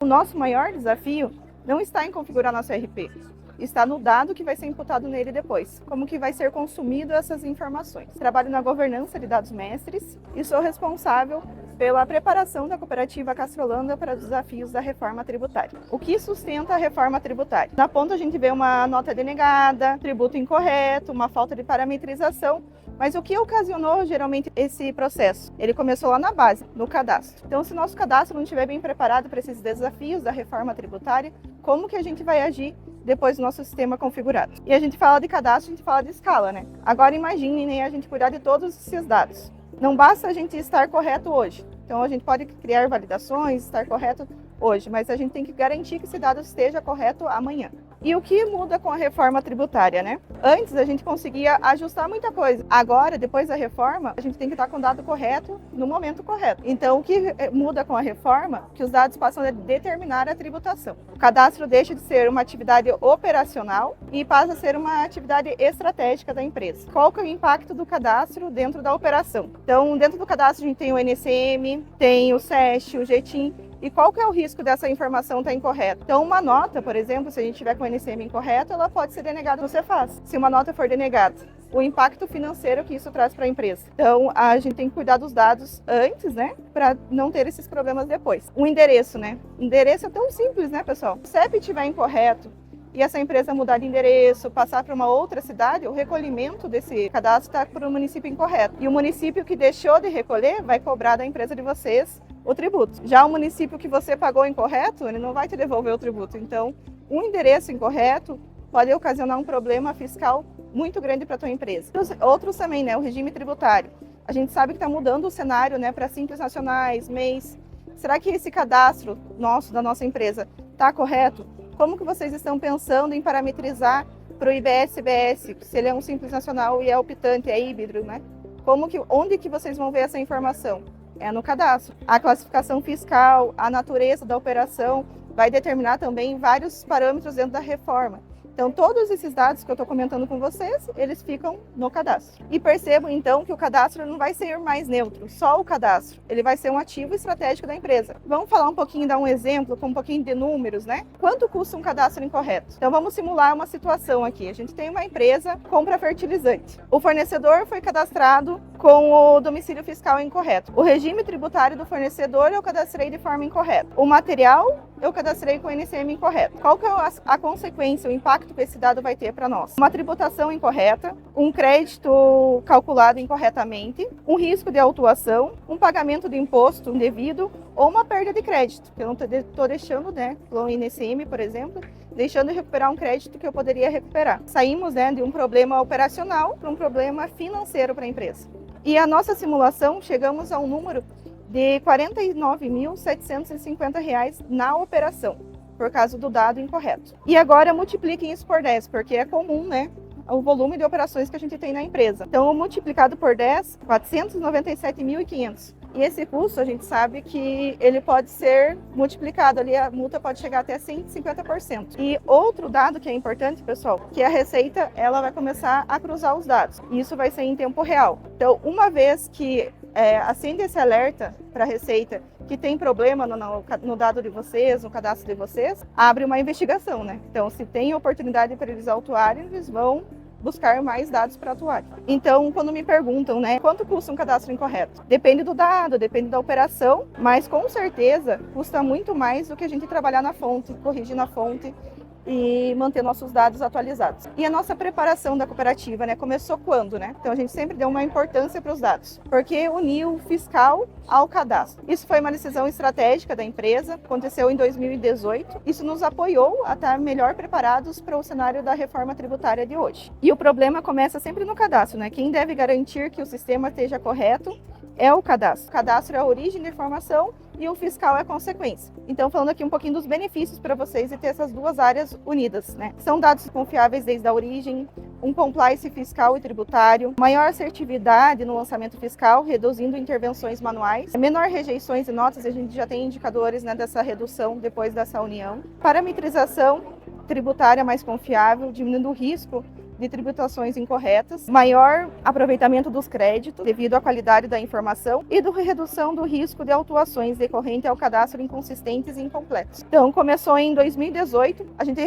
O nosso maior desafio não está em configurar nosso ERP, está no dado que vai ser imputado nele depois, como que vai ser consumido essas informações. Trabalho na governança de dados mestres e sou responsável pela preparação da cooperativa Castrolanda para os desafios da reforma tributária. O que sustenta a reforma tributária? Na ponta a gente vê uma nota denegada, tributo incorreto, uma falta de parametrização. Mas o que ocasionou geralmente esse processo? Ele começou lá na base, no cadastro. Então, se nosso cadastro não estiver bem preparado para esses desafios da reforma tributária, como que a gente vai agir depois do nosso sistema configurado? E a gente fala de cadastro, a gente fala de escala, né? Agora imaginem a gente cuidar de todos esses dados. Não basta a gente estar correto hoje. Então, a gente pode criar validações, estar correto hoje, mas a gente tem que garantir que esse dado esteja correto amanhã. E o que muda com a reforma tributária, né? Antes a gente conseguia ajustar muita coisa. Agora, depois da reforma, a gente tem que estar com o dado correto no momento correto. Então, o que muda com a reforma é que os dados passam a determinar a tributação. O cadastro deixa de ser uma atividade operacional e passa a ser uma atividade estratégica da empresa. Qual que é o impacto do cadastro dentro da operação? Então, dentro do cadastro a gente tem o NCM, tem o SESC, o GTIM. E qual que é o risco dessa informação estar incorreta? Então, uma nota, por exemplo, se a gente tiver com o NCM incorreto, ela pode ser denegada no Cefaz. Se uma nota for denegada, o impacto financeiro que isso traz para a empresa. Então, a gente tem que cuidar dos dados antes, né, para não ter esses problemas depois. O endereço, né? O endereço é tão simples, né, pessoal? Se o CEP estiver incorreto e essa empresa mudar de endereço, passar para uma outra cidade, o recolhimento desse cadastro está para o município incorreto. E o município que deixou de recolher vai cobrar da empresa de vocês o tributo. Já o município que você pagou incorreto, ele não vai te devolver o tributo. Então, um endereço incorreto pode ocasionar um problema fiscal muito grande para a tua empresa. Outros também, né? O regime tributário. A gente sabe que está mudando o cenário, né, para simples nacionais, MEIs. Será que esse cadastro nosso, da nossa empresa, está correto? Como que vocês estão pensando em parametrizar para o IBS-CBS, se ele é um simples nacional e é optante, é híbrido, né? Onde que vocês vão ver essa informação? É no cadastro. A classificação fiscal, a natureza da operação vai determinar também vários parâmetros dentro da reforma. Então, todos esses dados que eu estou comentando com vocês, eles ficam no cadastro. E percebam, então, que o cadastro não vai ser mais neutro, só o cadastro. Ele vai ser um ativo estratégico da empresa. Vamos falar um pouquinho, dar um exemplo com um pouquinho de números, né? Quanto custa um cadastro incorreto? Então, vamos simular uma situação aqui. A gente tem uma empresa, compra fertilizante. O fornecedor foi cadastrado com o domicílio fiscal incorreto. O regime tributário do fornecedor eu cadastrei de forma incorreta. O material eu cadastrei com o NCM incorreto. Qual que é a consequência, o impacto que esse dado vai ter para nós? Uma tributação incorreta, um crédito calculado incorretamente, um risco de autuação, um pagamento de imposto indevido ou uma perda de crédito, que eu não estou deixando, né, pelo NCM, por exemplo, deixando de recuperar um crédito que eu poderia recuperar. Saímos, né, de um problema operacional para um problema financeiro para a empresa. E a nossa simulação, chegamos a um número de R$ 49.750 na operação, por causa do dado incorreto. E agora multipliquem isso por 10, porque é comum, né, o volume de operações que a gente tem na empresa. Então, multiplicado por 10, 497.500. E esse custo, a gente sabe que ele pode ser multiplicado ali, a multa pode chegar até 150%. E outro dado que é importante, pessoal, que a Receita, ela vai começar a cruzar os dados. E isso vai ser em tempo real. Então, uma vez que acende esse alerta para a Receita que tem problema no dado de vocês, no cadastro de vocês, abre uma investigação, né? Então, se tem oportunidade para eles autuarem, eles vão buscar mais dados para atuar. Então, quando me perguntam, né, quanto custa um cadastro incorreto? Depende do dado, depende da operação, mas com certeza custa muito mais do que a gente trabalhar na fonte, corrigir na fonte e manter nossos dados atualizados. E a nossa preparação da cooperativa, né, começou quando, né? Então a gente sempre deu uma importância para os dados, porque uniu o fiscal ao cadastro. Isso foi uma decisão estratégica da empresa, aconteceu em 2018. Isso nos apoiou a estar melhor preparados para o cenário da reforma tributária de hoje. E o problema começa sempre no cadastro, né? Quem deve garantir que o sistema esteja correto é o cadastro. O cadastro é a origem da informação e o fiscal é a consequência. Então, falando aqui um pouquinho dos benefícios para vocês de ter essas duas áreas unidas, né? São dados confiáveis desde a origem, um compliance fiscal e tributário, maior assertividade no lançamento fiscal, reduzindo intervenções manuais, menor rejeições e notas, a gente já tem indicadores, né, dessa redução depois dessa união, parametrização tributária mais confiável, diminuindo o risco de tributações incorretas, maior aproveitamento dos créditos devido à qualidade da informação e redução do risco de autuações decorrente ao cadastro inconsistentes e incompletos. Então, começou em 2018, a gente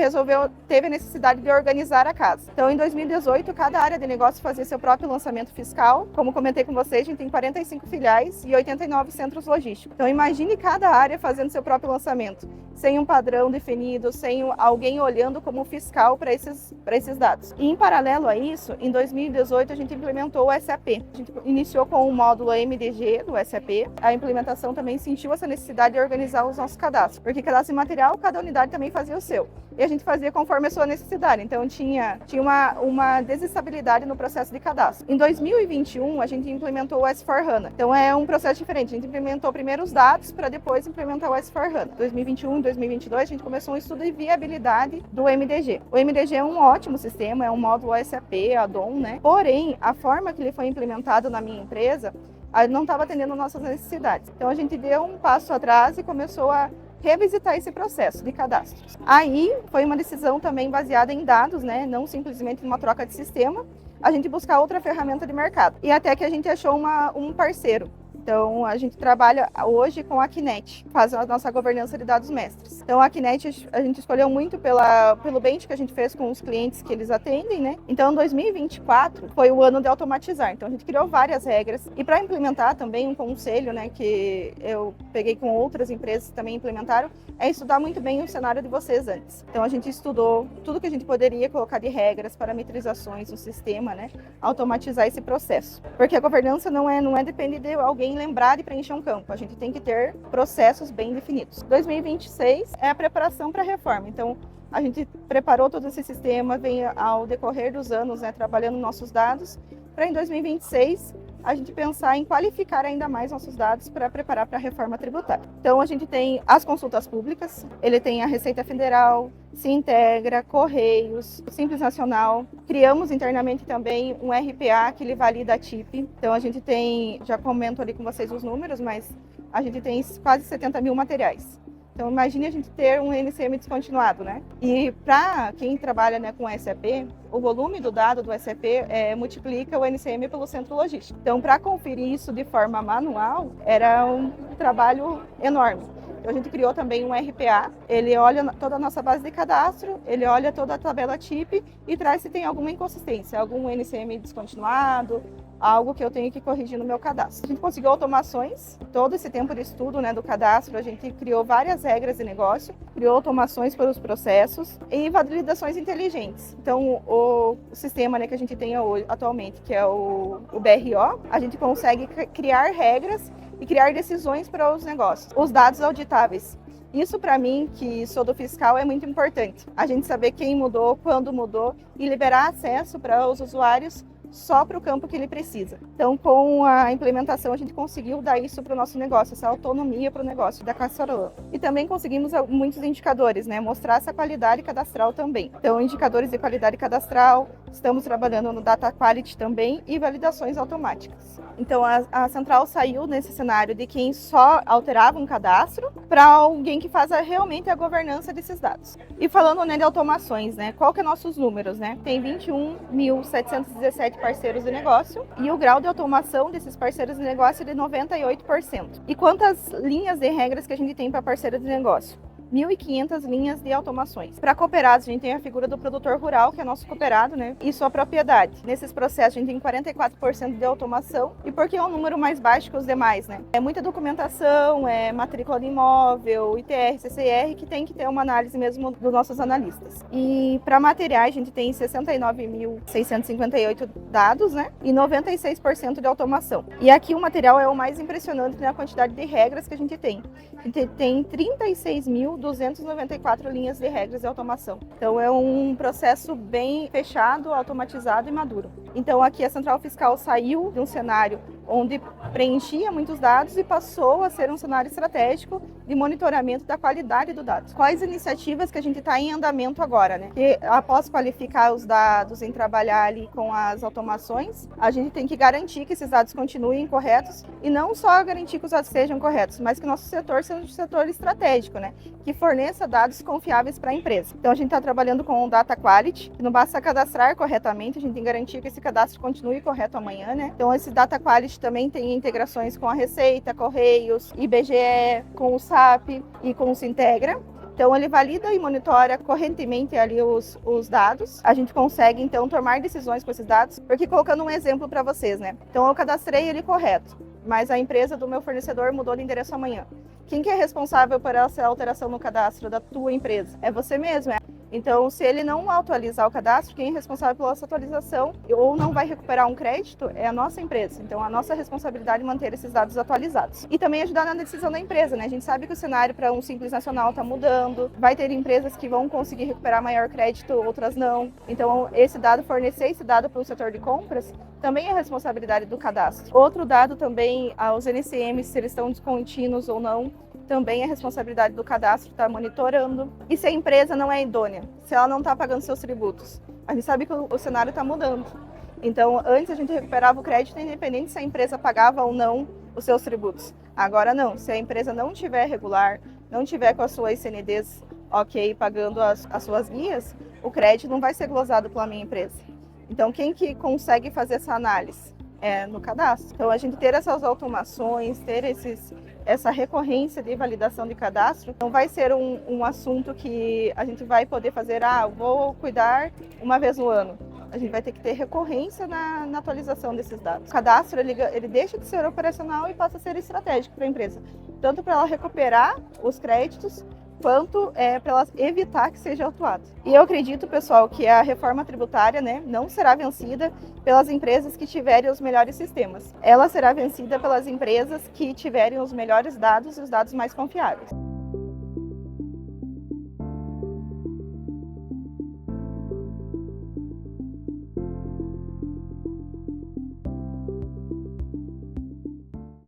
teve a necessidade de organizar a casa. Então, em 2018, cada área de negócio fazia seu próprio lançamento fiscal. Como comentei com vocês, a gente tem 45 filiais e 89 centros logísticos. Então, imagine cada área fazendo seu próprio lançamento, sem um padrão definido, sem alguém olhando como fiscal para esses dados. E, em paralelo a isso, em 2018, a gente implementou o SAP. A gente iniciou com o módulo MDG do SAP. A implementação também sentiu essa necessidade de organizar os nossos cadastros, porque cadastro imaterial, cada unidade também fazia o seu. E a gente fazia conforme a sua necessidade. Então, tinha uma desestabilidade no processo de cadastro. Em 2021, a gente implementou o S/4HANA. Então, é um processo diferente. A gente implementou primeiro os dados para depois implementar o S/4HANA. Em 2021 e 2022, a gente começou um estudo de viabilidade do MDG. O MDG é um ótimo sistema, é um módulo SAP, add-on, né? Porém, a forma que ele foi implementado na minha empresa, não estava atendendo nossas necessidades. Então, a gente deu um passo atrás e começou a revisitar esse processo de cadastros. Aí foi uma decisão também baseada em dados, né? Não simplesmente uma troca de sistema, a gente buscar outra ferramenta de mercado. E até que a gente achou um parceiro. Então, a gente trabalha hoje com a Kinet, faz a nossa governança de dados mestres. Então, a Kinet a gente escolheu muito pelo bench que a gente fez com os clientes que eles atendem, né? Então, 2024 foi o ano de automatizar. Então, a gente criou várias regras. E para implementar também um conselho, né, que eu peguei com outras empresas que também implementaram, é estudar muito bem o cenário de vocês antes. Então, a gente estudou tudo que a gente poderia colocar de regras, parametrizações no sistema, né? Automatizar esse processo. Porque a governança não depende de alguém lembrar de preencher um campo. A gente tem que ter processos bem definidos. 2026 é a preparação para a reforma. Então, a gente preparou todo esse sistema, vem ao decorrer dos anos, né, trabalhando nossos dados, para em 2026 a gente pensar em qualificar ainda mais nossos dados para preparar para a reforma tributária. Então, a gente tem as consultas públicas, ele tem a Receita Federal, Sintegra, Correios, Simples Nacional. Criamos internamente também um RPA que ele valida a TIP. Então, a gente tem, já comento ali com vocês os números, mas a gente tem quase 70 mil materiais. Então, imagine a gente ter um NCM descontinuado, né? E para quem trabalha, né, com SAP, o volume do dado do SAP multiplica o NCM pelo centro logístico. Então, para conferir isso de forma manual, era um trabalho enorme. Então, a gente criou também um RPA, ele olha toda a nossa base de cadastro, ele olha toda a tabela TIP e traz se tem alguma inconsistência, algum NCM descontinuado, algo que eu tenho que corrigir no meu cadastro. A gente conseguiu automações, todo esse tempo de estudo, né, do cadastro, a gente criou várias regras de negócio, criou automações para os processos e validações inteligentes. Então, o sistema, né, que a gente tem hoje, atualmente, que é o BRO, a gente consegue criar regras e criar decisões para os negócios. Os dados auditáveis. Isso, para mim, que sou do fiscal, é muito importante. A gente saber quem mudou, quando mudou e liberar acesso para os usuários só para o campo que ele precisa. Então, com a implementação, a gente conseguiu dar isso para o nosso negócio, essa autonomia para o negócio da Caçarola. E também conseguimos muitos indicadores, né? Mostrar essa qualidade cadastral também. Então, indicadores de qualidade cadastral, estamos trabalhando no Data Quality também e validações automáticas. Então, a central saiu nesse cenário de quem só alterava um cadastro para alguém que faz realmente a governança desses dados. E falando, né, de automações, né? Qual que é nossos números, né? Tem 21.717 parceiros de negócio e o grau de automação desses parceiros de negócio é de 98%. E quantas linhas de regras que a gente tem para parceiro de negócio? 1.500 linhas de automações. Para cooperados, a gente tem a figura do produtor rural, que é nosso cooperado, né? E sua propriedade. Nesses processos, a gente tem 44% de automação. E por que é um número mais baixo que os demais, né? É muita documentação, é matrícula de imóvel, ITR, CCR, que tem que ter uma análise mesmo dos nossos analistas. E para materiais, a gente tem 69.658 dados, né? E 96% de automação. E aqui o material é o mais impressionante, né? A quantidade de regras que a gente tem. A gente tem 36.294 linhas de regras de automação. Então, é um processo bem fechado, automatizado e maduro. Então, aqui a Central Fiscal saiu de um cenário onde preenchia muitos dados e passou a ser um cenário estratégico de monitoramento da qualidade dos dados. Quais iniciativas que a gente está em andamento agora, né? E após qualificar os dados, em trabalhar ali com as automações, a gente tem que garantir que esses dados continuem corretos e não só garantir que os dados sejam corretos, mas que o nosso setor seja um setor estratégico, né? Que forneça dados confiáveis para a empresa. Então a gente está trabalhando com o Data Quality, que não basta cadastrar corretamente, a gente tem que garantir que esse cadastro continue correto amanhã, né? Então esse Data Quality também tem integrações com a Receita, Correios, IBGE, com o SAP e com o Sintegra. Então, ele valida e monitora correntemente ali os dados. A gente consegue, então, tomar decisões com esses dados. Porque, colocando um exemplo para vocês, né? Então, eu cadastrei ele correto, mas a empresa do meu fornecedor mudou de endereço amanhã. Quem que é responsável por essa alteração no cadastro da tua empresa? É você mesmo, é? Então, se ele não atualizar o cadastro, quem é responsável pela essa atualização ou não vai recuperar um crédito é a nossa empresa. Então, a nossa responsabilidade é manter esses dados atualizados. E também ajudar na decisão da empresa, né? A gente sabe que o cenário para um Simples Nacional está mudando, vai ter empresas que vão conseguir recuperar maior crédito, outras não. Então, fornecer esse dado para o setor de compras também é responsabilidade do cadastro. Outro dado também, os NCMs, se eles estão descontínuos ou não, também é responsabilidade do cadastro estar monitorando. E se a empresa não é idônea, se ela não está pagando seus tributos, a gente sabe que o cenário está mudando. Então, antes a gente recuperava o crédito independente se a empresa pagava ou não os seus tributos. Agora não, se a empresa não tiver regular, não tiver com as suas CNDs ok, pagando as suas guias, o crédito não vai ser glosado pela minha empresa. Então, quem que consegue fazer essa análise? É no cadastro. Então, a gente ter essas automações, ter essa recorrência de validação de cadastro, não vai ser um assunto que a gente vai poder fazer, vou cuidar uma vez no ano. A gente vai ter que ter recorrência na atualização desses dados. O cadastro, ele deixa de ser operacional e passa a ser estratégico para a empresa, tanto para ela recuperar os créditos, quanto para ela evitar que seja autuado. E eu acredito, pessoal, que a reforma tributária, né, não será vencida pelas empresas que tiverem os melhores sistemas. Ela será vencida pelas empresas que tiverem os melhores dados e os dados mais confiáveis.